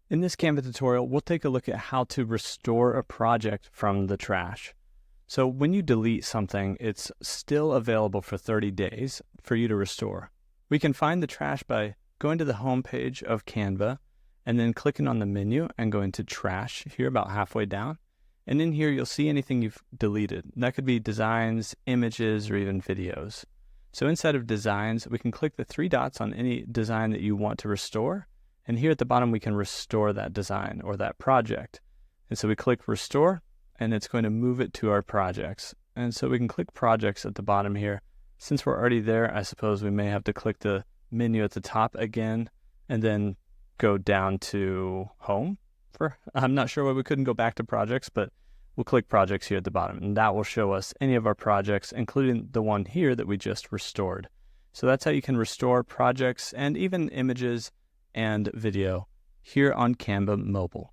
In this Canva tutorial, we'll take a look at how to restore a project from the trash. So when you delete something, it's still available for 30 days for you to restore. We can find the trash by going to the home page of Canva and then clicking on the menu and going to trash here about halfway down. And in here, you'll see anything you've deleted. That could be designs, images, or even videos. So inside of designs, we can click the three dots on any design that you want to restore. And here at the bottom, we can restore that design or that project. And so we click restore, and it's going to move it to our projects. And so we can click projects at the bottom here. Since we're already there, I suppose we may have to click the menu at the top again, and then go down to home. I'm not sure why we couldn't go back to projects, but we'll click projects here at the bottom, and that will show us any of our projects, including the one here that we just restored. So that's how you can restore projects and even images and video here on Canva Mobile.